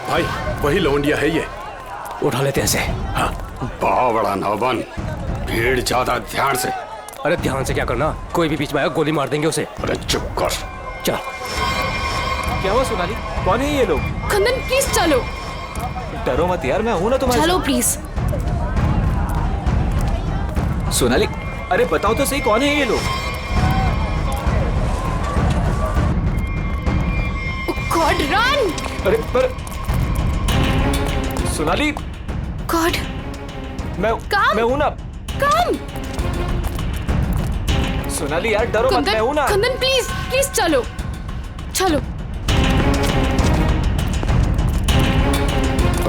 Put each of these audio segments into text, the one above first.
भाई वही लौंडिया है ये। उठा लेते हैं इसे। हाँ। बावड़ा ना बन, भीड़ ज्यादा, ध्यान से। अरे ध्यान से क्या करना, कोई भी बीच में आएगा गोली मार देंगे उसे। अरे चुप कर। चल। क्या हुआ सोनाली, कौन है ये लोग? कुंदन प्लीज चलो। डरो मत यार, मैं हूं ना तुम्हारे चलो साथ। प्लीज। सोनाली अरे बताओ तो सही, कौन है ये लोग? God run. अरे पर सोनाली, गॉड मैं हूं ना। कम। सोनाली यार डरो मत, मैं हूं ना। कुंदन प्लीज प्लीज चलो चलो।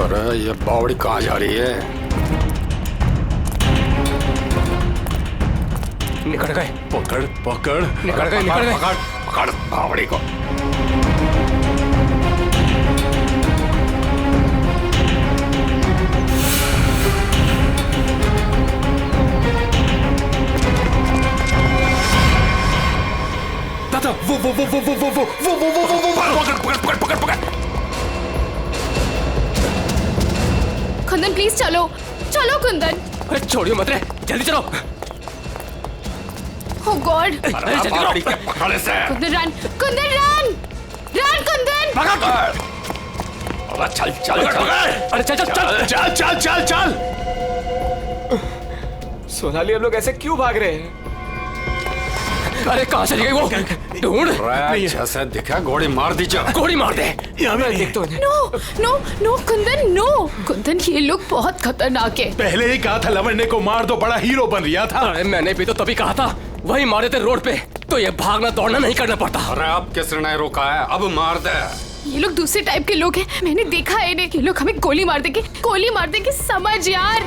अरे ये बावड़ी कहाँ जा रही है? निकल गए। पकड़ पकड़। निकल गए, निकल गए। पकड़ पकड़ बावड़ी को। दादा वो पकड़ पकड़ पकड़ पकड़ पकड़। कुंदन प्लीज चलो चलो कुंदन। अरे छोड़ियो मत रे, जल्दी चलो। ओ गॉड। अरे जल्दी बावड़ी करो। के पकड़ से। Kundan run, Kundan run run Kundan. पकड़। अरे चल चल चल। अरे चल चल चल। चल चल चल चल। सोनाली हम लोग ऐसे क्यों भाग रहे हैं? अरे कहाँ चली गई वो? ढूंढ। अच्छा से दिखा, गोली मार दीजिए। गोली मार दे। मैं देखता हूँ। No no no Kundan no. Kundan ये लोग बहुत खतरनाक है। पहले ही कहा था लवंडे को मार दो, बड़ा हीरो बन रहा था। अरे मैंने भी तो तभी कहा था, वही मारे थे रोड पे, तो ये भागना दौड़ना नहीं करना पड़ता। अरे अब किसने नहीं रोका है, अब मार दे। ये लोग दूसरे टाइप के लोग हैं, मैंने देखा है इन्हें। ये लोग हमें गोली मार देंगे, समझ यार।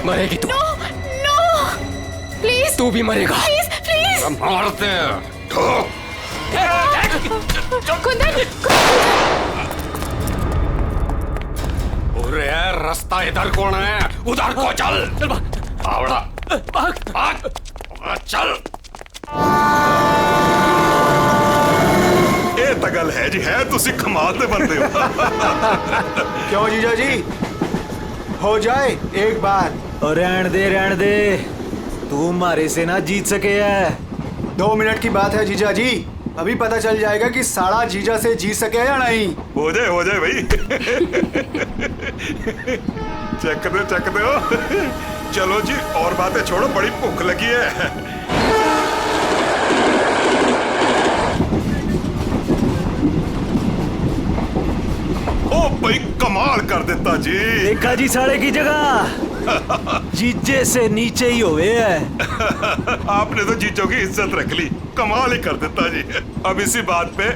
मरेगी तू। No no please. तू भी मरेगा। Please please. मार दे। कुंदन अरे रास्ता इधर कौन है? उधर को चल। चल भाग। बावड़ा भाग। भाग। चल। ਇਹ ਤਾਂ ਗੱਲ ਹੈ ਜੀ, ਹੈ ਤੁਸੀਂ ਕਮਾਲ ਦੇ ਬੰਦੇ ਹੋ। क्यों जीजा जी, हो जाए एक बार। और रहन दे, तू मारे से ना जीत सके है। 2 मिनट की बात है जीजा जी, अभी पता चल जाएगा कि साड़ा जीजा से जीत सके या नहीं। हो जाए भाई। चक दो। चलो जी, और बातें छोड़ो, बड़ी भूख लगी है। ओ भाई कमाल कर देता जी। देखा जी साड़े की जगह जीजे से नीचे ही हुए है। आपने तो जीजों की इज्जत रख ली, कमाल ही कर देता जी। अब इसी बात पे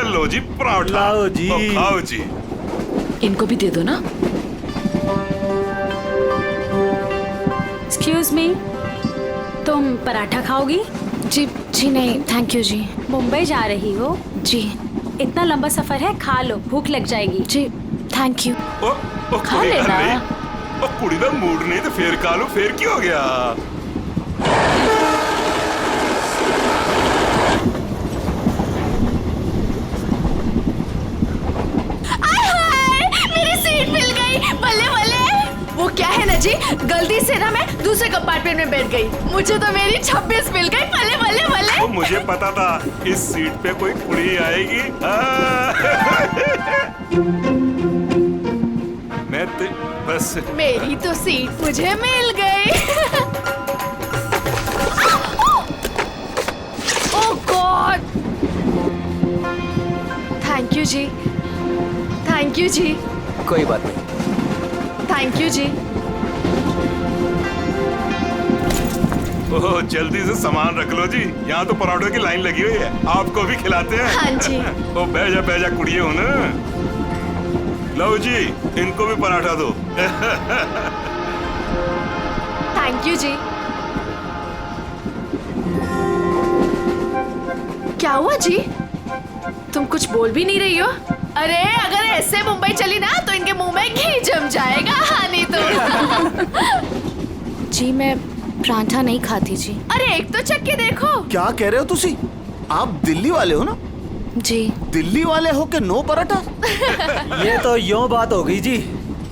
लो जी पराठा। लाओ जी। तो खाओ जी। इनको भी दे दो ना। एक्सक्यूज मी, तुम पराठा खाओगी? जी जी नहीं थैंक यू जी। मुंबई जा रही हो? जी। इतना लंबा सफर है, खा लो, भूख लग जाएगी। जी थैंक यू। ओ खा कोई गल लेना। नहीं। ओ कुड़ी दा मूड नहीं तो फिर खा लो, फिर की हो गया? मेरी सीट मिल गई, बल्ले बल्ले। वो क्या है ना जी, गलती से ना मैं दूसरे कंपार्टमेंट में बैठ गई, मुझे तो मेरी 26 मिल गई। बल्ले बल्ले बल्ले। तो मुझे पता था इस सीट पे कोई कुड़ी आएगी। मैं तो बस मेरी तो सीट मुझे मिल गई। Oh god. थैंक यू जी, थैंक यू जी, कोई बात नहीं। थैंक यू जी। ओह जल्दी से सामान रख लो जी, यहाँ तो पराठों की लाइन लगी हुई है, आपको भी खिलाते हैं। हाँ जी। ओ बैजा कुड़िए हो ना। लो जी, इनको भी पराठा दो। थैंक यू जी। क्या हुआ जी, तुम कुछ बोल भी नहीं रही हो? अरे अगर ऐसे मुंबई चली ना तो इनके मुंह में घी जम जाएगा। हाँ नहीं तो। जी मैं पराठा नहीं खाती जी। अरे एक तो चख के देखो। क्या कह रहे हो तुसी? आप दिल्ली वाले हो ना? जी। दिल्ली वाले हो के नो पराठा? ये तो यूं बात होगी जी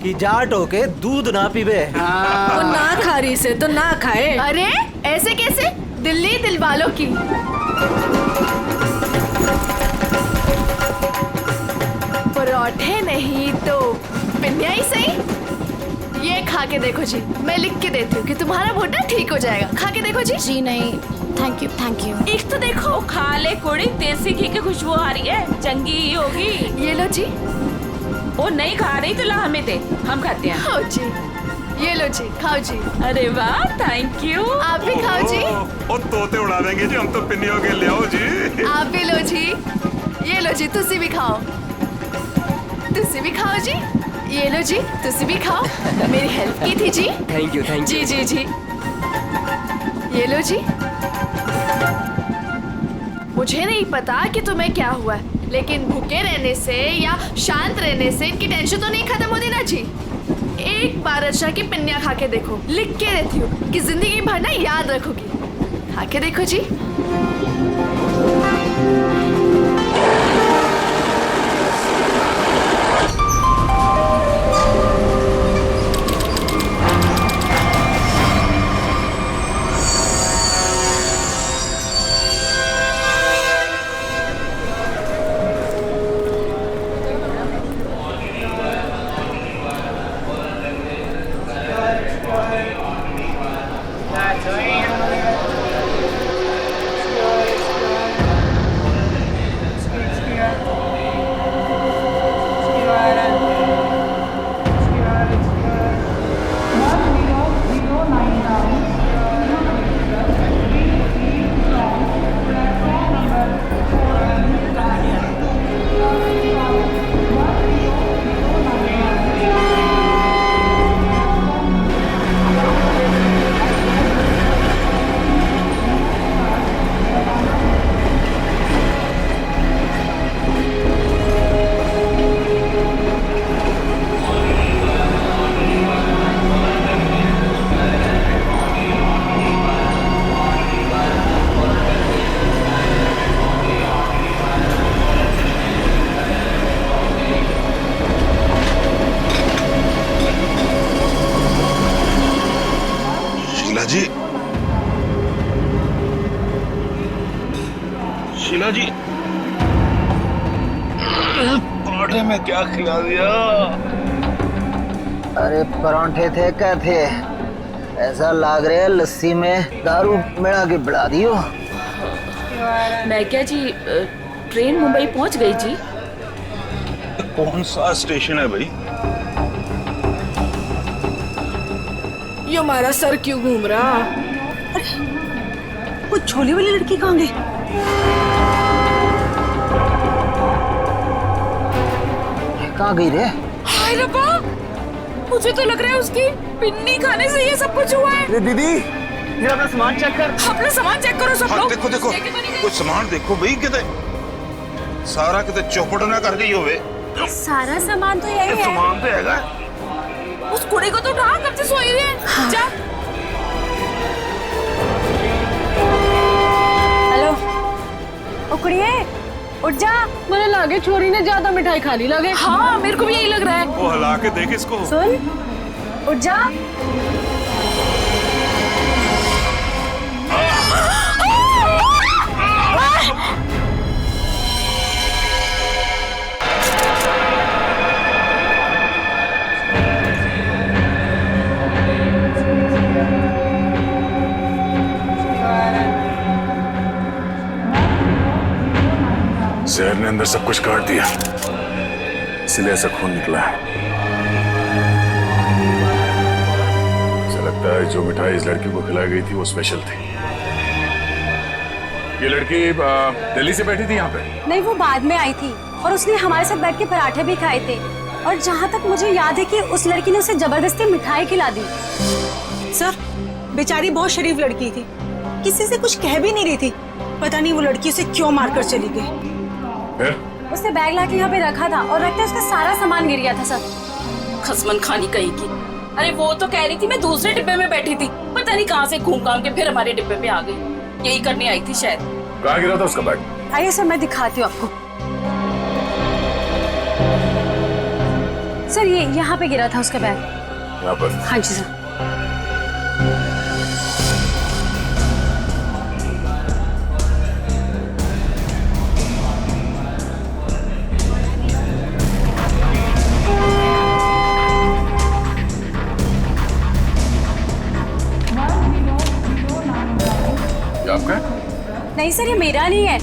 कि जाट हो के दूध ना पीबे। वो ना खा रही से तो ना खाए। अरे ऐसे कैसे? दिल्ली दिल वालों की। पराठे नहीं तो पिन्निया ही सही। ये खा के देखो जी, मैं लिख के देती हूँ कि तुम्हारा घुटना ठीक हो जाएगा। खा के देखो जी। जी नहीं, थैंक यू थैंक यू। एक तो देखो। खा ले कुड़ी, देसी घी की खुशबू आ रही है, चंगी ही होगी। ये लो जी। वो नहीं खा रही तो ला हमें दे, हम खाते हैं। खाओ जी, ये लो जी, खाओ जी। अरे वाह, थैंक यू। आप भी खाओ जी। और तोते उड़ा देंगे जी, हम तो पिन्नियों के ले आओ जी। आप भी लो जी, ये लो जी, तुसी भी खाओ। तुसी भी खाओ जी, ये लो जी, तुसी भी खाओ। मेरी हेल्प की थी जी। थैंक यू जी जी जी। ये लो जी। मुझे नहीं पता कि तुम्हें क्या हुआ है, लेकिन भूखे रहने से या शांत रहने से इनकी टेंशन तो नहीं खत्म होती ना जी। एक बार अच्छा की पिन्निया खा के देखो, लिख के देती हूँ कि जिंदगी भर ना याद रखोगी। खा के देखो जी। शीला जी, पराठे में क्या खिला दिया? अरे परांठे थे क्या थे? ऐसा लाग रहा है लस्सी में दारू मिला के बढ़ा दियो। मैं क्या जी, ट्रेन मुंबई पहुंच गई जी। कौन सा स्टेशन है भाई? ये हमारा सर क्यों घूम रहा? अरे वो छोले वाली लड़की कहाँ गई? कहाँ गई रे? हाय रब्बा, मुझे तो लग रहा है उसकी पिन्नी खाने से ये सब कुछ हुआ है। रे दीदी, ये अपना सामान चेक कर। अपना सामान चेक करो सब लोग। देखो देखो, कुछ सामान देखो भाई, किते सारा किते चौपट ना कर गई होवे। सारा सामान तो यही है। सामान तो हैगा। उस कुड़ी को तो उठा, कब से सोई रही है। हाँ। जा। हेलो, ओ कुड़िए, उठ जा। मुझे लगे छोरी ने ज्यादा मिठाई खा ली लगे। हाँ, मेरे को भी यही लग रहा है। वो हिला के देख इसको। सुन, उठ जा। जहर ने अंदर सब कुछ काट दिया, इसलिए ऐसा खून निकला है। मुझे लगता है जो मिठाई इस लड़की को खिलाई गई थी वो स्पेशल थी। ये लड़की दिल्ली से बैठी थी यहाँ पे? नहीं, वो बाद में आई थी और उसने हमारे साथ बैठ के पराठे भी खाए थे। और जहाँ तक मुझे याद है कि उस लड़की ने उसे जबरदस्ती मिठाई खिला दी। सर, बेचारी बहुत शरीफ लड़की थी, किसी से कुछ कह भी नहीं रही थी। पता नहीं वो लड़की उसे क्यों मारकर चली गई। उसने बैग लाके यहाँ पे रखा था और रखते उसका सारा सामान गिर गया था सर। खसमन खानी कहीं की। अरे वो तो कह रही थी मैं दूसरे डिब्बे में बैठी थी, पता नहीं कहाँ से घूम घाम के फिर हमारे डिब्बे पे आ गई। यही करने आई थी शायद। कहाँ गिरा था उसका बैग? आइए सर, मैं दिखाती हूँ आपको। सर, ये यहाँ पे गिरा था उसका बैग। यहाँ पर? हाँ जी सर। आपका? नहीं सर, ये मेरा नहीं है,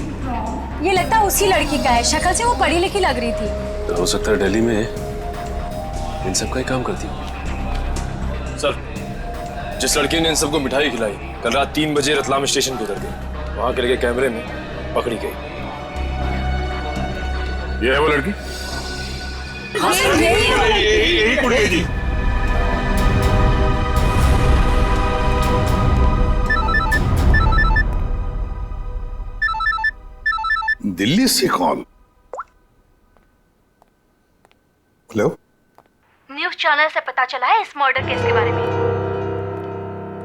ये लगता है उसी लड़की का है। शक्ल से वो पढ़ी लिखी लग रही थी। तो हो सकता है दिल्ली में इन सब का ही काम करती हो। सर, जिस लड़की ने इन सबको मिठाई खिलाई कल रात 3 बजे रतलाम स्टेशन पे उतर गई, वहां के लगे कैमरे में पकड़ी गई। ये है वो लड़की? यही कुड़ी जी। दिल्ली से कॉल। हेलो, न्यूज़ चैनल से पता चला है इस मर्डर केस के बारे में।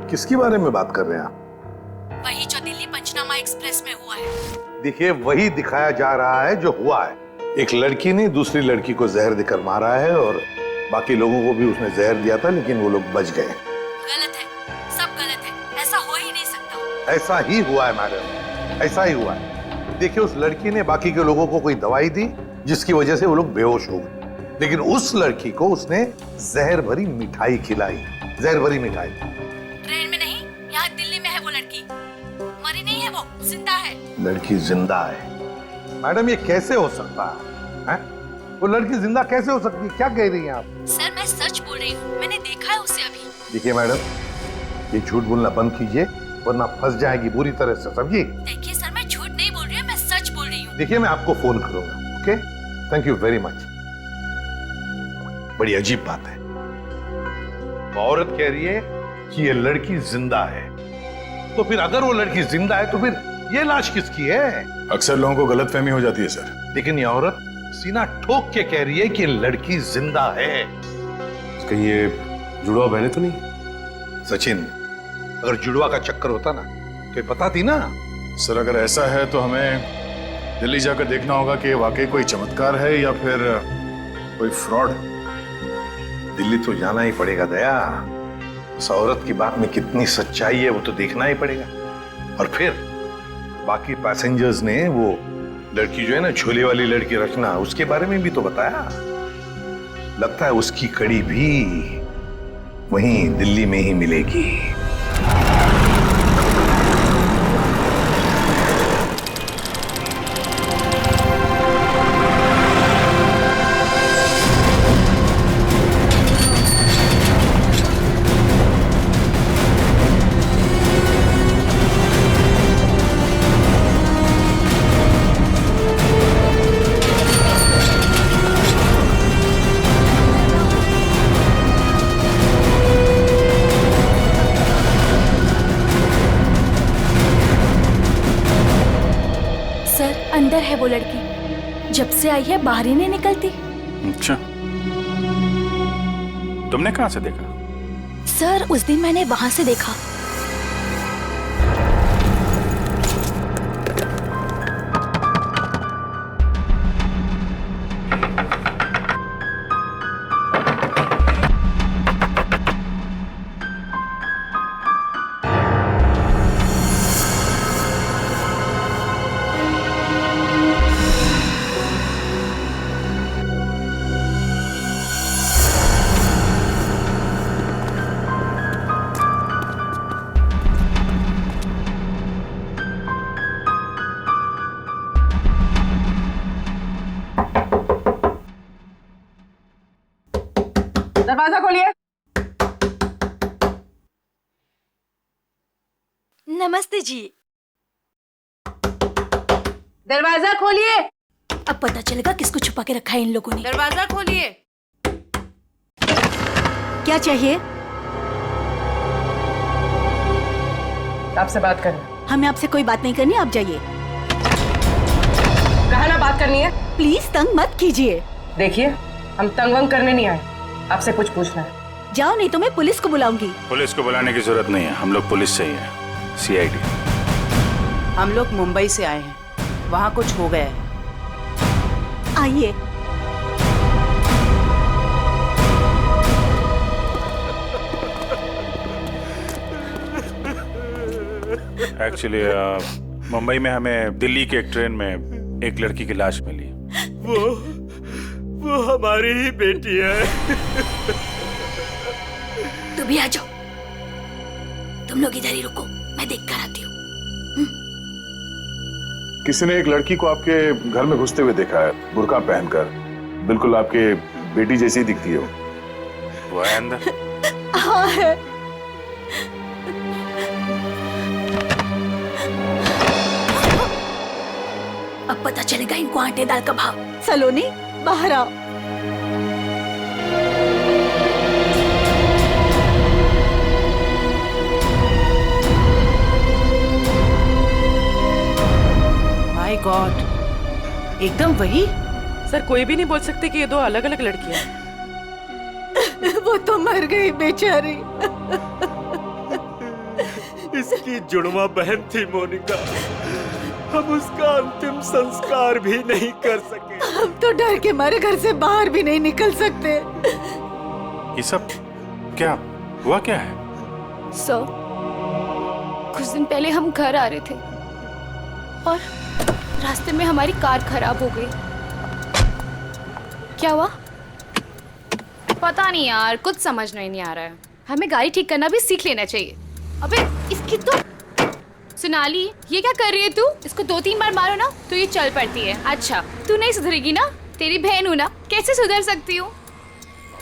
किसके बारे में बात कर रहे हैं आप? वही जो दिल्ली पंचनामा एक्सप्रेस में हुआ है। देखिए, वही दिखाया जा रहा है जो हुआ है। एक लड़की ने दूसरी लड़की को जहर देकर मारा है और बाकी लोगों को भी उसने जहर दिया था, लेकिन वो लोग बच गए। गलत है, सब गलत है, ऐसा हो ही नहीं सकता। ऐसा ही हुआ है मैडम, ऐसा ही हुआ है। देखिए, उस लड़की ने बाकी के लोगों को कोई दवाई दी जिसकी वजह से वो लोग बेहोश हो गए, लेकिन उस लड़की को उसने जहर भरी मिठाई खिलाई। जहर भरी मिठाई। ट्रेन में नहीं, यहाँ दिल्ली में है वो लड़की। मरी नहीं है, वो जिंदा है। लड़की जिंदा है? मैडम, ये कैसे हो सकता है? वो लड़की जिंदा कैसे हो सकती है? क्या कह रही हैं आप? सर, मैं सच बोल रही हूँ, मैंने देखा है उसे अभी। देखिए मैडम, ये झूठ बोलना बंद कीजिए वरना फंस जाएगी बुरी तरह से, समझी? देखिए सर, मैं झूठ नहीं बोल रही हूँ, मैं सच बोल रही हूँ। देखिए, मैं आपको फोन करूंगा। Okay, thank you very much. बड़ी अजीब बात है, वो औरत कह रही है कि ये लड़की जिंदा है, तो फिर अगर वो लड़की जिंदा है तो फिर ये लाश किसकी है? अक्सर लोगों को गलतफहमी हो जाती है सर। लेकिन ये औरत सीना ठोक के कह रही है कि लड़की जिंदा है। कहीं ये जुड़वा बहने तो नहीं? सचिन, अगर जुड़वा का चक्कर होता ना तो ये बताती ना। सर, अगर ऐसा है तो हमें दिल्ली जाकर देखना होगा कि वाकई कोई चमत्कार है या फिर कोई फ्रॉड। दिल्ली तो जाना ही पड़ेगा दया। उस औरत की बात में कितनी सच्चाई है वो तो देखना ही पड़ेगा। और फिर बाकी पैसेंजर्स ने वो लड़की जो है ना, झोले वाली लड़की रचना, उसके बारे में भी तो बताया। लगता है उसकी कड़ी भी वहीं दिल्ली में ही मिलेगी। अंदर है वो लड़की, जब से आई है बाहर ही नहीं निकलती। अच्छा, तुमने कहां से देखा? सर, उस दिन मैंने वहां से देखा। दरवाजा खोलिए। नमस्ते जी। दरवाजा खोलिए। अब पता चलेगा किसको छुपा के रखा है इन लोगों ने। दरवाजा खोलिए। क्या चाहिए? आपसे बात करनी। हमें आपसे कोई बात नहीं करनी, आप जाइए। कहा ना बात करनी है। प्लीज तंग मत कीजिए। देखिए, हम तंग वंग करने नहीं आए, आपसे कुछ पूछना है। जाओ, नहीं तो मैं पुलिस को बुलाऊंगी। पुलिस को बुलाने की जरूरत नहीं है, हम लोग पुलिस से ही हैं, CID। हम लोग मुंबई से आए हैं, वहाँ कुछ हो गया है। आइए। एक्चुअली मुंबई में हमें दिल्ली के एक ट्रेन में एक लड़की की लाश मिली। वो हमारी ही बेटी है। तुम भी आ जाओ, तुम लोग इधर ही रुको, मैं देख कर आती हूँ। किसी ने एक लड़की को आपके घर में घुसते हुए देखा है, बुर्का पहनकर। बिल्कुल आपके बेटी जैसी दिखती है वो है अंदर? हाँ है। अब पता चलेगा इनको आटे दाल का भाव। सलोनी बाहर आओ। माय गॉड, एकदम वही। सर कोई भी नहीं बोल सकते कि ये दो अलग अलग लड़कियां हैं। वो तो मर गई बेचारी। इसकी जुड़वा बहन थी मोनिका, हम उसका अंतिम संस्कार भी नहीं कर सके। हम तो डर के मारे घर से बाहर भी नहीं निकल सकते। ये सब क्या हुआ, क्या है? सर, कुछ दिन पहले हम घर आ रहे थे और रास्ते में हमारी कार खराब हो गई। क्या हुआ? पता नहीं यार, कुछ समझ नहीं आ रहा है। हमें गाड़ी ठीक करना भी सीख लेना चाहिए। अबे इसकी तो सोनाली, ये क्या कर रही है तू? इसको 2-3 बार मारो ना तो ये चल पड़ती है। अच्छा, तू नहीं सुधरेगी ना? तेरी बहन हूँ ना, कैसे सुधर सकती हूँ?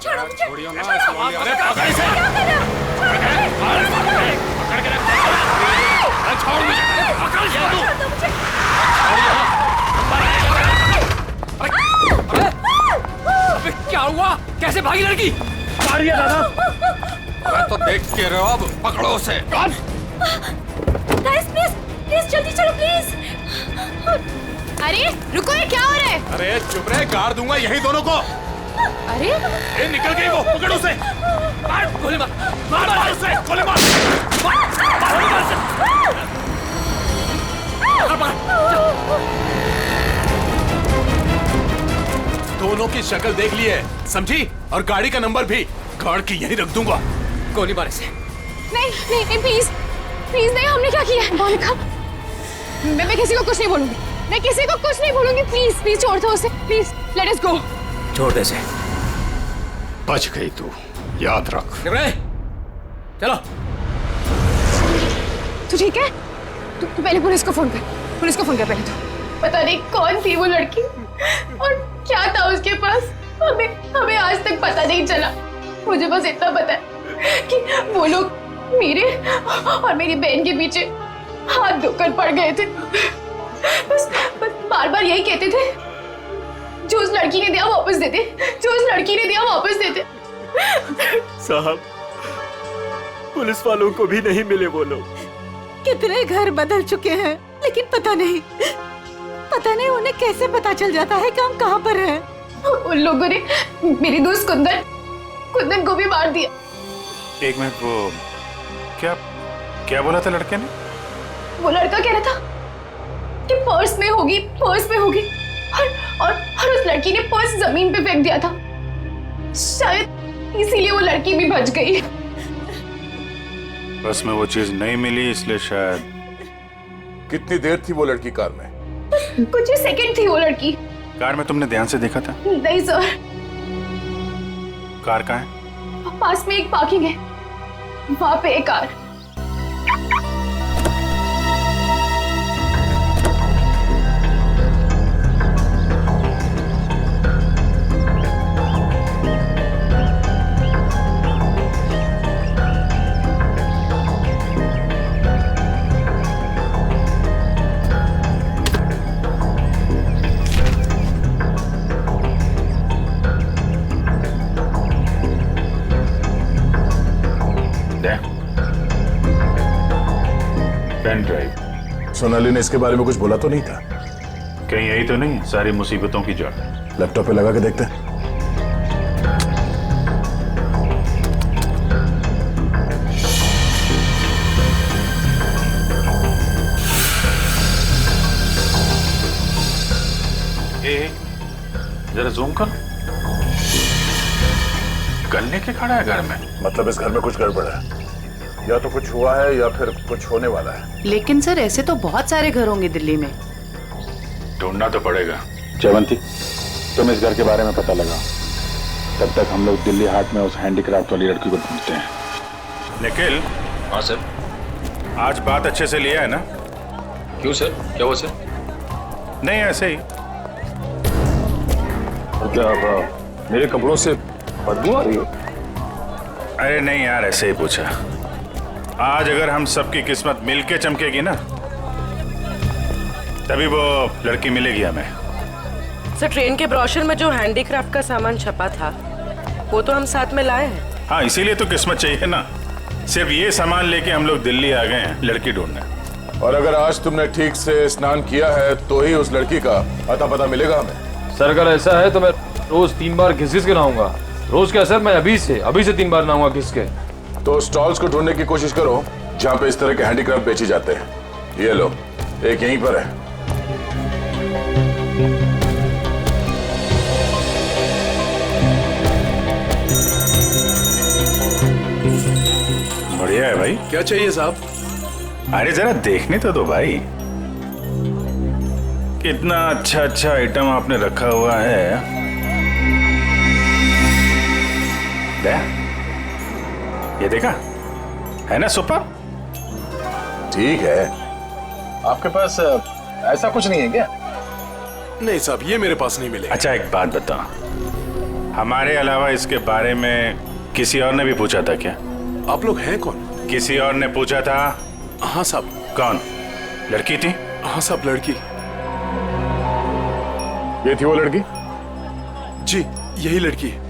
छोड़ो मुझे। छोड़ियो ना, छोड़ो। छोड़ियो। अरे क्या पकड़ इसे। कर रहे हो? पकड़ के रख। अरे छोड़ मुझे, पकड़ जा तू। अबे क्या हुआ? कैसे भागी लड़की? मारिए दादा। अरे तो देख के रहो, अब पकड़ो उसे। गाइस प्लीज, प्लीज जल्दी चलो प्लीज। अरे रुको, ये क्या हो रहा है? अरे चुप रहे, गाड़ दूंगा यही दोनों को। अरे ए, निकल गई वो, पकड़ उसे। मार, गोली मार, मार उसे, गोली मार। दोनों की शक्ल देख ली है, समझी? और गाड़ी का नंबर भी गाड़ के यहीं रख दूंगा। गोली मार इसे। नहीं नहीं नहीं, प्लीज प्लीज नहीं, हमने क्या किया है? मोनिका, मैं किसी को कुछ नहीं बोलूंगी, मैं किसी को कुछ नहीं बोलूंगी। प्लीज प्लीज छोड़ दो उसे, प्लीज लेट अस गो। छोड़ दे इसे। बच गई तू, याद रख। चलो। तू ठीक है? तू पहले पुलिस को फोन कर, पुलिस को फोन कर पहले। तो पता नहीं कौन थी वो लड़की और क्या था उसके पास, हमें आज तक पता नहीं चला। मुझे बस इतना पता है कि वो लोग मेरे और मेरी बहन के पीछे हाथ धोकर पड़ गए थे। बस बार बार यही कहते थे, जो उस लड़की ने दिया वापस देते, जो उस लड़की ने दिया वापस देते। साहब, पुलिस वालों को भी नहीं मिले वो लोग। कितने घर बदल चुके हैं, लेकिन पता नहीं उन्हें कैसे पता चल जाता है कि हम कहाँ पर हैं। उन लोगों ने मेरी दोस्त कुंदन को भी मार दिया। एक मिनट, वो क्या बोला था लड़के ने? वो लड़का कह रहा था कि पर्स में होगी और उस लड़की ने पर्स जमीन पे फेंक दिया था। शायद इसीलिए वो लड़की भी बच गई। बस में वो चीज नहीं मिली, इसलिए शायद। कितनी देर थी वो लड़की कार में? कुछ ही सेकंड थी वो लड़की। कार में तुमने ध्यान से देखा था? नहीं सर। कार कहाँ है? पास में एक पार्किंग है, वहां पे एक कार। Pen drive. सोनाली ने इसके बारे में कुछ बोला तो नहीं था? कहीं यही तो नहीं सारी मुसीबतों की जड़? लैपटॉप पे लगा के देखते हैं। जरा जूम कर। गन लेके खड़ा है घर में, मतलब इस घर में कुछ गड़बड़ है, या तो कुछ हुआ है या फिर कुछ होने वाला है। लेकिन सर ऐसे तो बहुत सारे घर होंगे दिल्ली में। ढूंढना तो पड़ेगा। जयवंती, तुम इस घर के बारे में पता लगाओ, तब तक हम लोग दिल्ली हाट में उस हैंडीक्राफ्ट वाली लड़की को ढूंढते हैं। निखिल। हाँ सर। आज बात अच्छे से लिया है ना? क्यों सर, क्या हुआ सर? नहीं, ऐसे ही। और क्या मेरे कपड़ों से बदबू आ रही है? अरे नहीं यार, ऐसे ही पूछा। आज अगर हम सबकी किस्मत मिलके चमकेगी ना, तभी वो लड़की मिलेगी हमें। सर ट्रेन के ब्रोशर में जो हैंडीक्राफ्ट का सामान छपा था वो तो हम साथ में लाए हैं। हाँ, इसीलिए तो किस्मत चाहिए ना। सिर्फ ये सामान लेके हम लोग दिल्ली आ गए हैं लड़की ढूंढने। और अगर आज तुमने ठीक से स्नान किया है तो ही उस लड़की का अता पता मिलेगा हमें। सर अगर ऐसा है तो मैं रोज 3 बार घिस के नहाऊंगा। रोज क्या सर, मैं अभी से 3 बार नहाऊंगा घिस के। तो स्टॉल्स को ढूंढने की कोशिश करो जहाँ पे इस तरह के हैंडीक्राफ्ट बेचे जाते हैं। ये लो, एक यहीं पर है। बढ़िया है भाई। क्या चाहिए साहब? अरे जरा देखने तो दो भाई, कितना अच्छा अच्छा आइटम आपने रखा हुआ है। ये देखा है ना, सुपर। ठीक है, आपके पास ऐसा कुछ नहीं है क्या? नहीं साहब, ये मेरे पास नहीं मिलेगा। अच्छा एक बात बताओ, हमारे अलावा इसके बारे में किसी और ने भी पूछा था क्या? आप लोग हैं कौन? किसी और ने पूछा था? हाँ साहब। कौन? लड़की थी? हाँ साहब, लड़की। ये थी वो लड़की? जी यही लड़की है।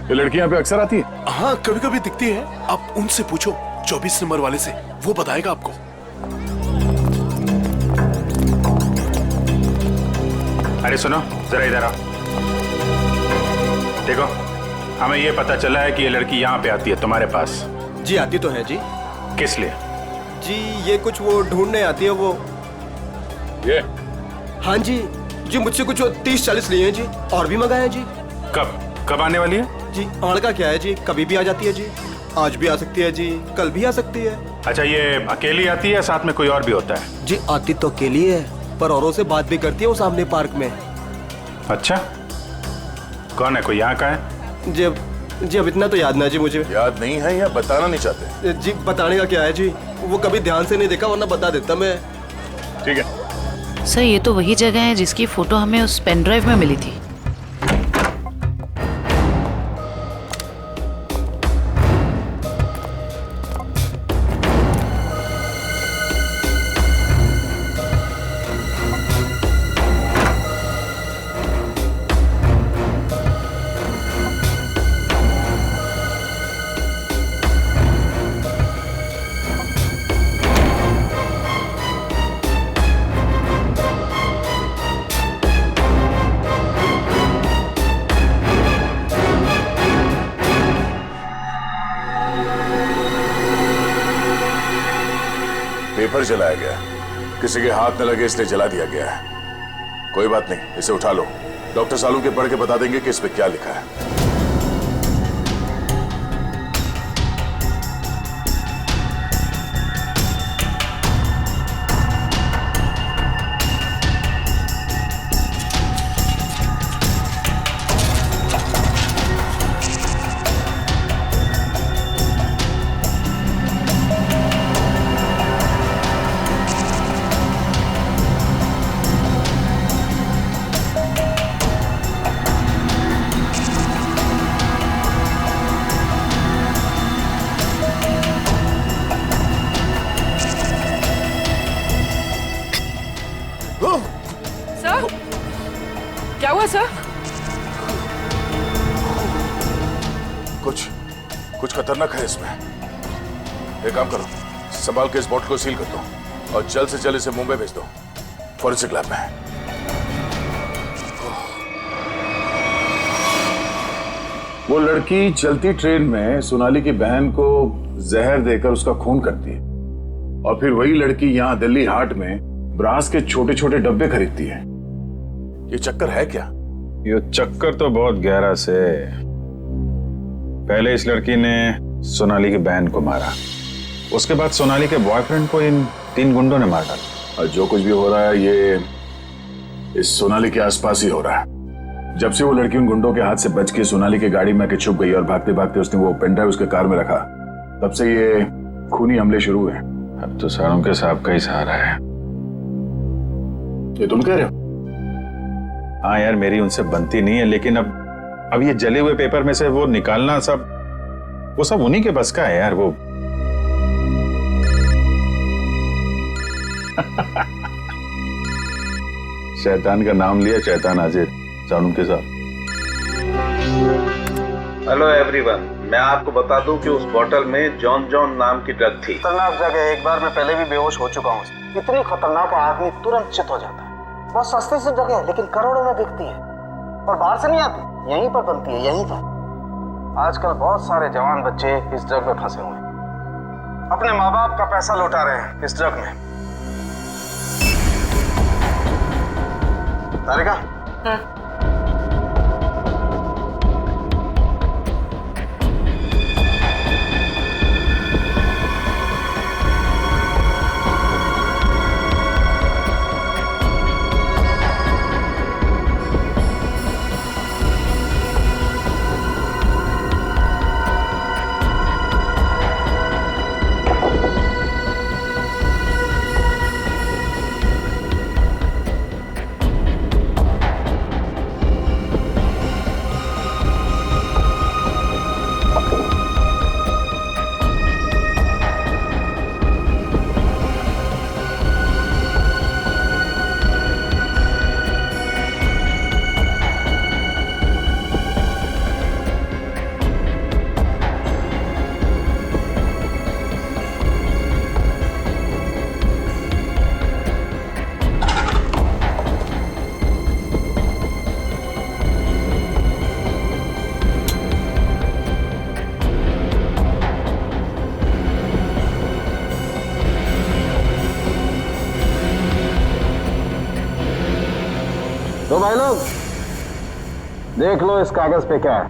ये लड़की यहाँ पे अक्सर आती है? हाँ, कभी कभी दिखती है। आप उनसे पूछो 24 नंबर वाले से, वो बताएगा आपको। अरे सुनो जरा इधर आओ। देखो, हमें ये पता चला है कि ये लड़की यहाँ पे आती है तुम्हारे पास। जी आती तो है जी। किस लिए? जी ये कुछ वो ढूंढने आती है वो। ये? हाँ जी मुझसे कुछ 30-40 लिए हैं जी, और भी मंगाए हैं जी। कब आने वाली है? जी आड़ का क्या है जी, कभी भी आ जाती है जी। आज भी आ सकती है जी, कल भी आ सकती है। अच्छा, ये अकेली आती है, साथ में कोई और भी होता है? जी आती तो अकेली है, पर औरों से बात भी करती है वो सामने पार्क में। अच्छा, कौन है? कोई यहाँ का है? जी अब इतना तो याद ना जी मुझे। याद नहीं है या बताना नहीं चाहते? जी बताने का क्या है जी, वो कभी ध्यान से नहीं देखा, वरना बता देता मैं। ठीक है सर, ये तो वही जगह है जिसकी फोटो हमें उस पेन ड्राइव में मिली थी। पेपर जलाया गया, किसी के हाथ न लगे इसलिए जला दिया गया है। कोई बात नहीं, इसे उठा लो। डॉक्टर सालू के पढ़ के बता देंगे कि इस पे क्या लिखा है। सर क्या हुआ सर? कुछ खतरनाक है इसमें। एक काम करो, संभाल के इस बॉटल को सील कर दो और जल्द से जल्द इसे मुंबई भेज दो, फॉरेंसिक लैब में। वो लड़की चलती ट्रेन में सोनाली की बहन को जहर देकर उसका खून करती है, और फिर वही लड़की यहाँ दिल्ली हाट में ब्रास के छोटे छोटे डब्बे खरीदती है। ये चक्कर है क्या? ये चक्कर तो बहुत गहरा से। पहले इस लड़की ने सोनाली की बहन को मारा, उसके बाद सोनाली के बॉयफ्रेंड को इन 3 गुंडों ने मार डाला। और जो कुछ भी हो रहा है ये इस सोनाली के आसपास ही हो रहा है। जब से वो लड़की उन गुंडों के हाथ से बच के सोनाली की गाड़ी में आके छुप गई और भागते भागते उसने वो पेन ड्राइव उसके कार में रखा, तब से ये खूनी हमले शुरू हुए। अब तो सारों के साहब का ही सहारा है। ये तुम कह रहे हो? हाँ यार, मेरी उनसे बनती नहीं है, लेकिन अब ये जले हुए पेपर में से वो निकालना वो सब उन्हीं के बस का है यार। वो शैतान का नाम लिया, शैतान हाजिर। सारुण के साथ। हेलो एवरीवन, मैं आपको बता दूं कि उस बोतल में जॉन जॉन नाम की ड्रग थी। खतरनाक जगह, एक बार मैं पहले भी बेहोश हो चुका हूँ। इतनी खतरनाक आदमी तुरंत चित हो जाता है। बहुत सस्ती सी जगह है लेकिन करोड़ों में बिकती है और बाहर से नहीं आती, यहीं पर बनती है, यहीं पर। आजकल बहुत सारे जवान बच्चे इस ड्रग में फंसे हुए हैं, अपने माँ बाप का पैसा लौटा रहे हैं इस ड्रग में। तारिका, तो भाई लोग देख लो इस कागज पे क्या है।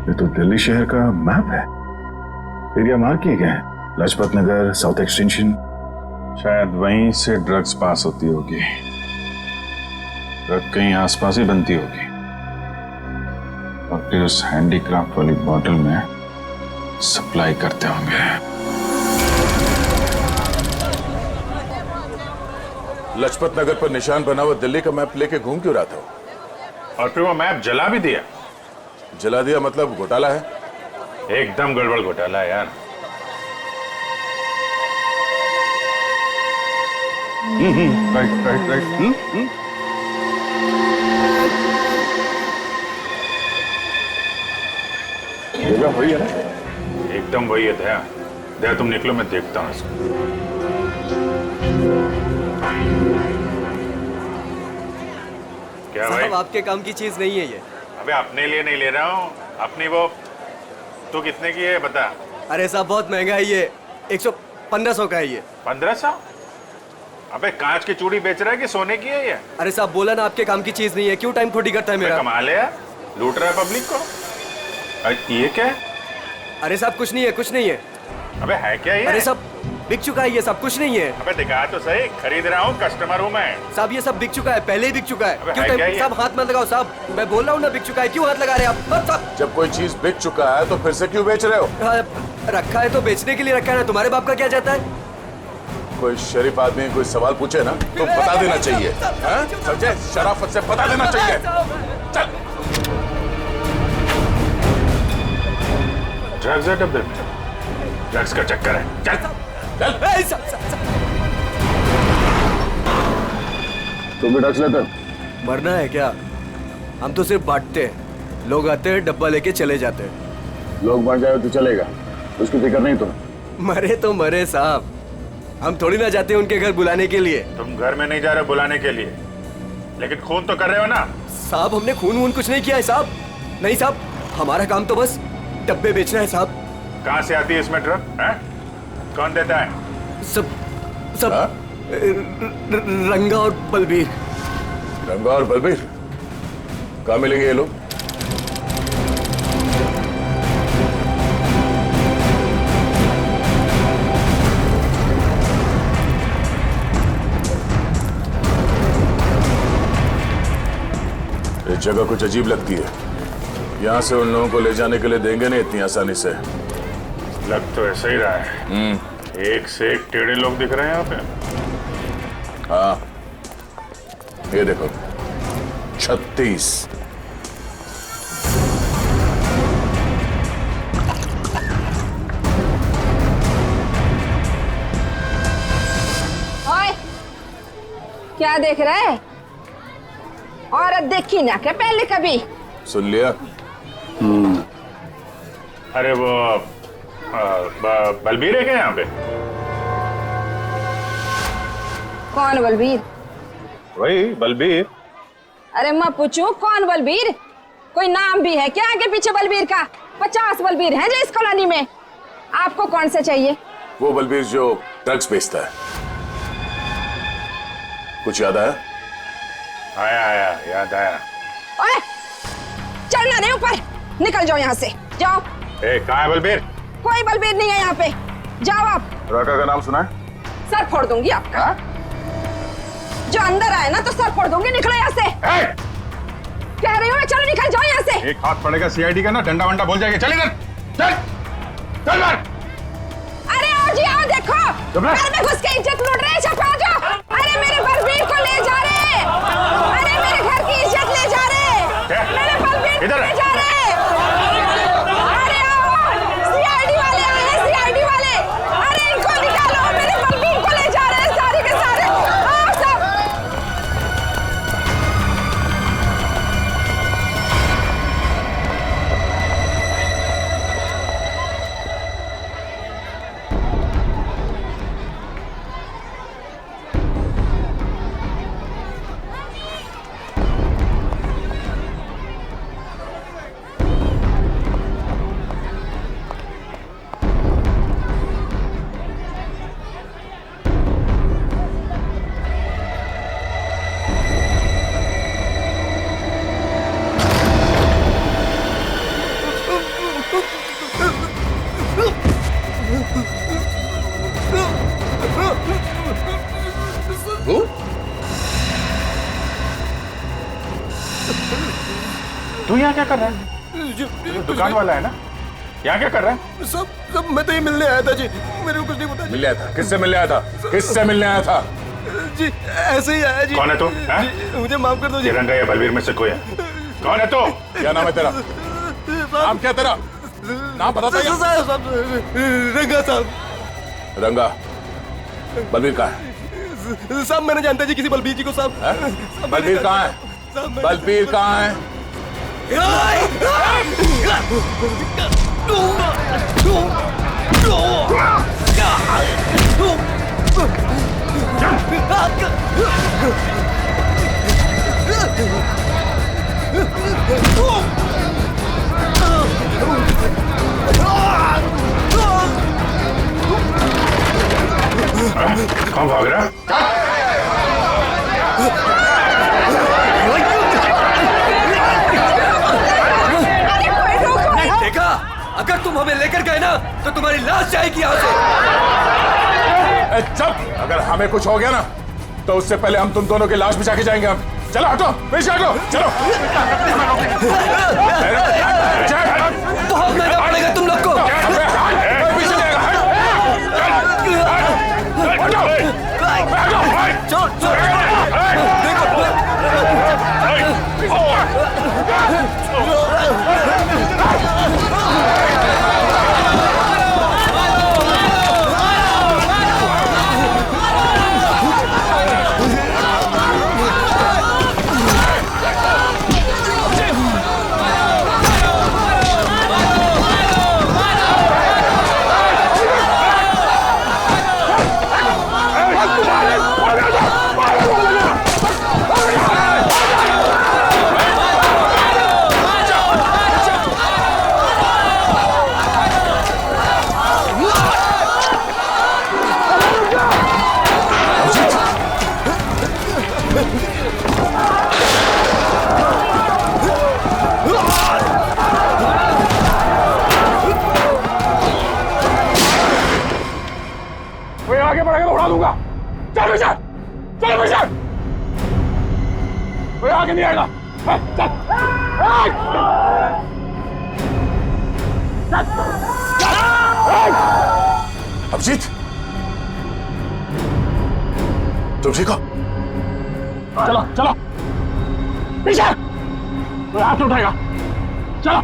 ये तो दिल्ली शहर का मैप है। एरिया मार्क किए गए हैं, लाजपत नगर, साउथ एक्सटेंशन। शायद वहीं से ड्रग्स पास होती होगी। ड्रग कहीं आसपास ही बनती होगी और फिर उस हैंडीक्राफ्ट वाली बॉटल में सप्लाई करते होंगे। लाजपत नगर पर निशान बना हुआ दिल्ली का मैप लेके घूम क्यों रहा था? और फिर वो मैप जला भी दिया। जला दिया मतलब घोटाला है? एकदम गड़बड़ घोटाला है यार। Right right right. जगह वही है ना? एकदम वही है। दया दया, तुम निकलो, मैं देखता हूँ इसको। क्या भाई? साहब, आपके काम की चीज नहीं है ये। अबे अपने लिए नहीं ले रहा हूँ, अपनी वो। तू कितने की है बता? अरे साहब बहुत महंगा है ये, 1500 का है ये। 1500? अबे कांच की चूड़ी बेच रहा है कि सोने की है ये? अरे साहब बोला ना आपके काम की चीज नहीं है, क्यों टाइम खोटी करता है मेरा? कमाल है यार, लूट रहा है पब्लिक को। अरे ये क्या है? अरे साहब कुछ नहीं है, कुछ नहीं है। अबे है क्या ये? अरे साहब बिक चुका है ये सब, कुछ नहीं है। अबे दिखा तो सही, खरीद रहा हूँ, कस्टमर हूँ मैं। साहब ये सब बिक चुका है, पहले ही बिक चुका है। अबे क्यों है क्या ये? साहब हाथ मत लगाओ साहब, मैं बोल रहा हूँ ना बिक चुका है, क्यों हाथ लगा रहे हैं आप? साहब जब कोई चीज बिक चुका है तो फिर से क्यों बेच रहे हो? रखा है तो बेचने के लिए रखा है ना, तुम्हारे बाप का क्या जाता है? कोई शरीफ आदमी कोई सवाल पूछे ना तो बता देना चाहिए, समझे? शराफत से बता देना चाहिए। चल ड्रग्स है डब्बे में, ड्रग्स का चक्कर है। चल चल। तुम भी ड्रग्स लेते? मरना है क्या? हम तो सिर्फ बांटते हैं, लोग आते हैं डब्बा लेके चले जाते हैं। लोग मर जाए तो चलेगा, उसकी फिक्र नहीं तुम्हें? मरे तो मरे साहब, हम थोड़ी ना जाते हैं उनके घर बुलाने के लिए। तुम घर में नहीं जा रहे बुलाने के लिए, लेकिन खून तो कर रहे हो ना? साहब हमने खून वून कुछ नहीं किया है साहब। नहीं साहब, हमारा काम तो बस डब्बे बेचना है साहब। कहाँ से आती है इसमें ड्रग? कौन देता है? सब रंगा और बलबीर। रंगा और बलबीर? कहाँ मिलेंगे ये लोग? ये जगह कुछ अजीब लगती है। यहाँ से उन लोगों को ले जाने के लिए देंगे नहीं इतनी आसानी से। लग तो ऐसा ही रहा है। एक से एक टेढ़े लोग दिख रहे हैं यहाँ पे। हाँ, ये देखो 36। ओए, क्या देख रहा है? औरत देखी ना क्या पहले कभी? सुन लिया? अरे वो बलबीर है क्या यहाँ पे? कौन बलबीर? वही बलबीर। अरे मैं पूछूं कौन बलबीर? कोई नाम भी है क्या आगे पीछे बलबीर का? 50 बलबीर हैं जो इस कॉलोनी में। आपको कौन सा चाहिए? वो बलबीर जो ड्रग्स बेचता है। कुछ याद आया? आया याद आया। ओए, चढ़ना नहीं ऊपर, निकल जाओ यहाँ से, जाओ। कहाँ है बलबीर? कोई बलबीर नहीं है यहाँ पे, जाओ आप। राका का नाम सुना है? सर फोड़ दूंगी आपका। जो अंदर आए ना तो सर फोड़ दूंगी, निकलो यहाँ से। कह रही हूँ मैं, चलो निकल जाओ यहाँ से। एक हाथ पड़ेगा सीआईडी का ना, डंडा वंडा बोल जाएगा। चल इधर, चल मार। अरे आओ जी आओ, देखो घर में घुस के इज्जत लूट रहे हैं, छपा जाओ। अरे मेरे बलबीर को ले जा रहे हैं, अरे मेरे घर की इज्जत ले जा रहे हैं, मेरे बलबीर को ले जा रहे हैं। अरे आओ, सीआईडी वाले आए हैं, सीआईडी वाले। अरे इनको निकालो, मेरे बलबीर को ले जा रहे हैं सारे के सारे। आओ सब। तू यहाँ क्या कर रहा है? दुकान वाला है ना? यहाँ क्या कर रहा है? सब मैं तो ये मिलने आया था जी, मेरे को कुछ नहीं पता। मिलने आया था? किससे मिलने आया था? किससे मिलने आया था? जी ऐसे ही आया जी। कौन है तू? मुझे माफ कर दो जी। रंगा या बलबीर में से कोई है? कौन है तू? क्या नाम है तेरा? नाम क्या तेरा? नाम बता दो। रंगा साहब। रंगा, बलबीर कहाँ है? साहब मैंने जानता जी किसी बलबीर जी को साहब। बलबीर कहाँ है? बलबीर कहाँ है? कौन भाग रहा? देखा, अगर तुम हमें लेकर गए ना तो तुम्हारी लाश जाएगी यहाँ से। चुप! अगर हमें कुछ हो गया ना तो उससे पहले हम तुम दोनों की लाश बिछा के जाएंगे। हम चलो, हटो, पीछे हटो, चलो। बहुत महंगा पड़ेगा तुम लोग को। पीछे जाएगा। आगे नहीं आएगा। अभिजीत, तुम ठीक हो? चलो चलो पीछे, कोई हाथ नहीं उठाएगा। चलो।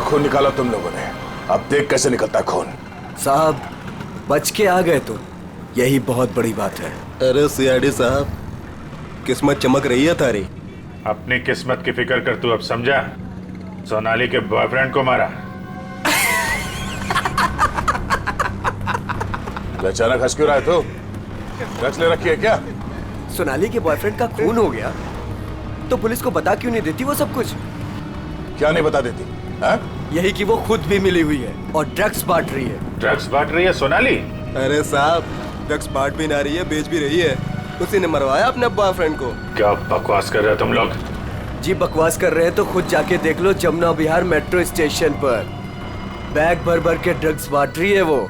खून निकाला तुम लोगों ने, अब देख कैसे निकलता है खून। साहब बच के आ गए तो यही बहुत बड़ी बात है। अरे सीआईडी साहब, किस्मत चमक रही है तारी। अपनी किस्मत की फिक्र कर तू अब समझा? सोनाली के बॉयफ्रेंड को मारा। अचानक हंस क्यों रहा है तू? ड्रग्स ले रखी है क्या? सोनाली के बॉयफ्रेंड का खून हो गया तो पुलिस को बता क्यों नहीं देती वो सब कुछ? क्या नहीं बता देती? यही कि वो खुद भी मिली हुई है और ड्रग्स बांट रही है। ड्रग्स बांट रही है सोनाली? अरे साहब, ड्रग्स बांट भी ना रही है, बेच भी रही है। उसी ने मरवाया अपने बॉयफ्रेंड को। क्या बकवास कर रहे हो तुम लोग? जी बकवास कर रहे हैं तो खुद जाके देख लो, जमुना विहार मेट्रो स्टेशन पर बैग भर भर के ड्रग्स बांट रही है वो।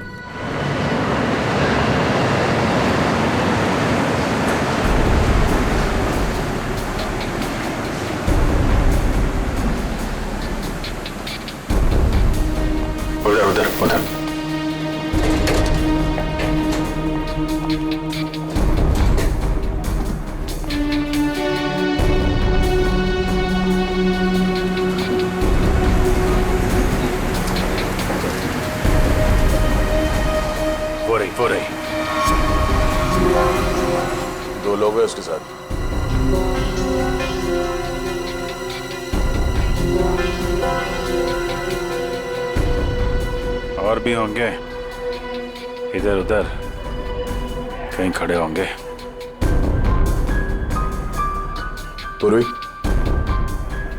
उधर उधर। वो रही। दो लोग हैं उसके साथ। और भी होंगे, इधर उधर कहीं खड़े होंगे। पूर्वी,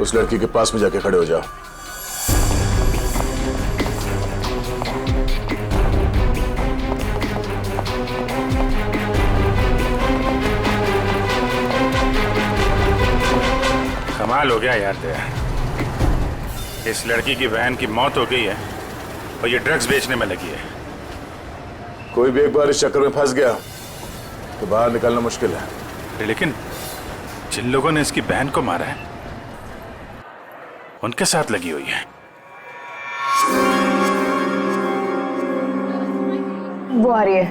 उस लड़की के पास में जाके खड़े हो जाओ। कमाल हो गया यार तेरा। इस लड़की की बहन की मौत हो गई है और ये ड्रग्स बेचने में लगी है। कोई भी एक बार इस चक्कर में फंस गया तो बाहर निकलना मुश्किल है। लेकिन जिन लोगों ने इसकी बहन को मारा है उनके साथ लगी हुई है। वो आ रही है।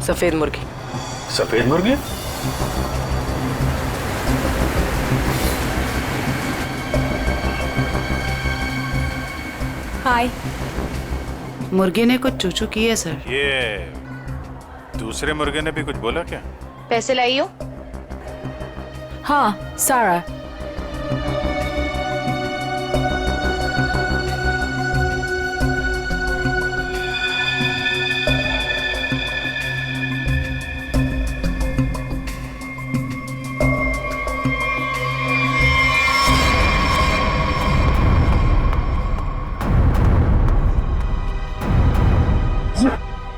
सफेद मुर्गी। सफेद मुर्गी? हाय। मुर्गे ने कुछ चूचू की है सर। ये दूसरे मुर्गे ने भी कुछ बोला क्या? पैसे लाई हो? हाँ, सारा।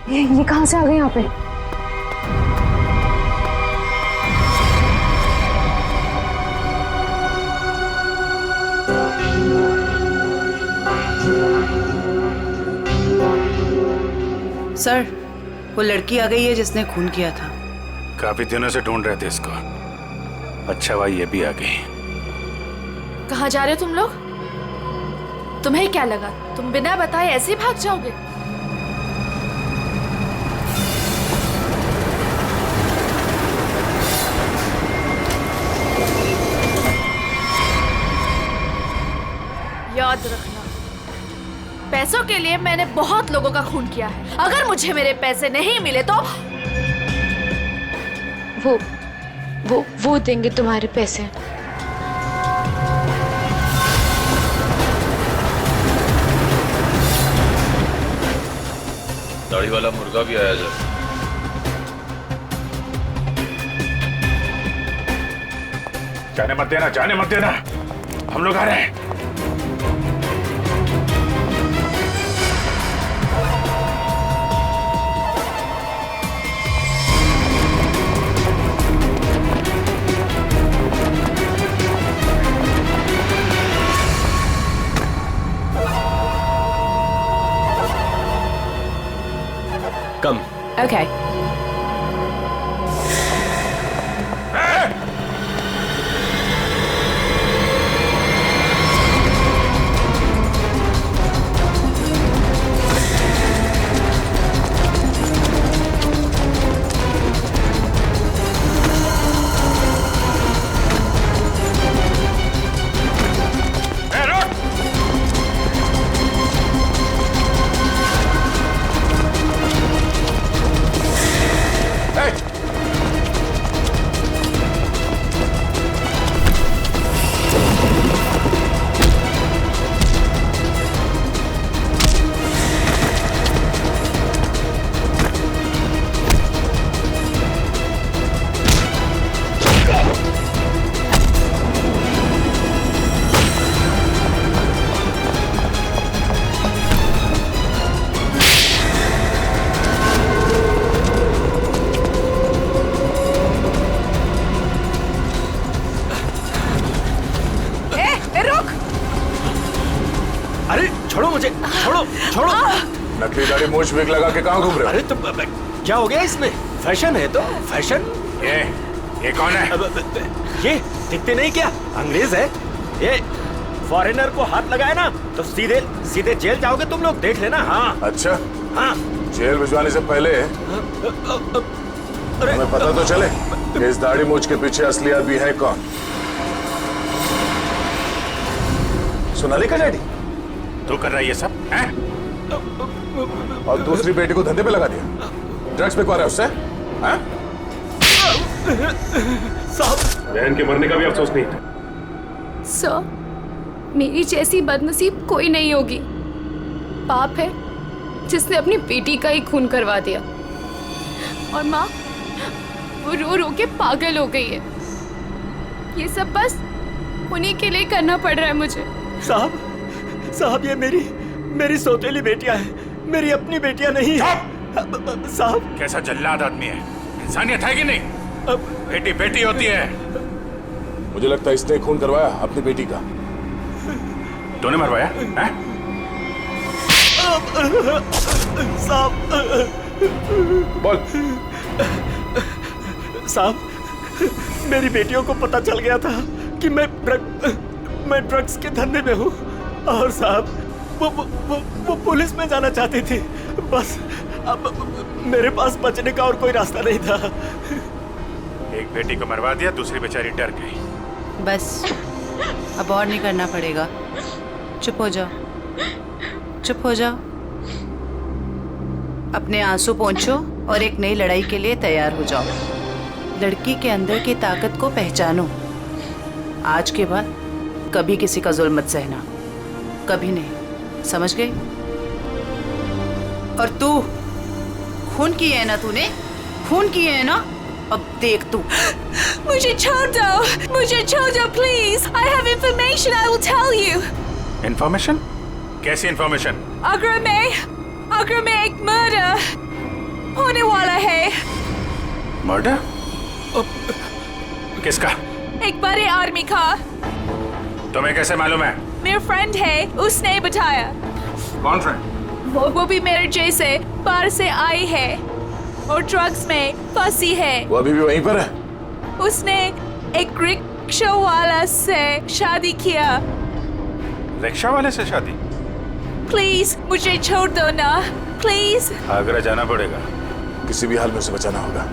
ये कहां से आ गए यहाँ पे? सर, वो लड़की आ गई है जिसने खून किया था। काफी दिनों से ढूंढ रहे थे इसको। अच्छा भाई, ये भी आ गई। कहाँ जा रहे हो तुम लोग? तुम्हें क्या लगा तुम बिना बताए ऐसे ही भाग जाओगे? याद रखना, पैसों के लिए मैंने बहुत लोगों का खून किया है। अगर मुझे मेरे पैसे नहीं मिले तो वो देंगे तुम्हारे पैसे। दाढ़ी वाला मुर्गा भी आया जरा। जाने मत देना, जाने मत देना, हम लोग आ रहे हैं। कम। Okay. नकली दाढ़ी मूछ विग लगा के कहाँ घूम रहे हो? अरे तो क्या हो गया इसमें? फैशन है तो फैशन। ये कौन है? ये दिखते नहीं क्या? अंग्रेज है ये। फॉरेनर को हाथ लगाए ना तो सीधे सीधे जेल जाओगे तुम लोग, देख लेना। हाँ अच्छा, हाँ। जेल भिजवाने से पहले हमें पता तो चले कि इस दाढ़ी मूछ के पीछे असली आदमी है कौन। सोनाली का डैडी तू कर रहा है ये सब है? और दूसरी बेटी को धंधे पे लगा दिया, ड्रग्स पे है उससे। बहन के मरने का भी अफसोस नहीं था। सर, मेरी जैसी बदनसीब कोई नहीं होगी। पाप है जिसने अपनी बेटी का ही खून करवा दिया, और माँ वो रो रो के पागल हो गई है। ये सब बस उन्हीं के लिए करना पड़ रहा है मुझे। साहब ये मेरी सौतेली बेटियां हैं, मेरी अपनी बेटियां नहीं है। साहब कैसा जल्लाद आदमी है, इंसानियत है कि नहीं? बेटी बेटी होती है। मुझे लगता है इसने खून करवाया अपनी बेटी का। तूने मरवाया है? साहब बोल। साहब मेरी बेटियों को पता चल गया था कि मैं ड्रग्स के धंधे में हूँ, और साहब वो पुलिस में जाना चाहती थी। बस अब मेरे पास बचने का और कोई रास्ता नहीं था। एक बेटी को मरवा दिया, दूसरी बेचारी डर गई। बस अब और नहीं करना पड़ेगा। चुप हो जाओ, चुप हो जाओ। अपने आंसू पोंछो और एक नई लड़ाई के लिए तैयार हो जाओ। लड़की के अंदर की ताकत को पहचानो। आज के बाद कभी किसी का जुल्म मत सहना, कभी नहीं, समझ गई? और तू खून की है ना, तूने खून की है ना, अब देख तू। मुझे छोड़ दो please. I have information, I will tell you. Information? कैसी इंफॉर्मेशन? अगर मैं एक मर्डर होने वाला है। मर्डर? किसका? एक बड़े आदमी का। तुम्हें कैसे मालूम है? मेरा फ्रेंड है, उसने बताया। कौन फ्रेंड? वो भी मेरे जैसे बाहर से आई है और ड्रग्स में फंसी है। वो अभी भी वहीं पर है? उसने एक रिक्शा वाला से शादी किया। रिक्शा वाले से शादी? प्लीज मुझे छोड़ दो ना, प्लीज। आगरा जाना पड़ेगा। किसी भी हाल में उसे बचाना होगा।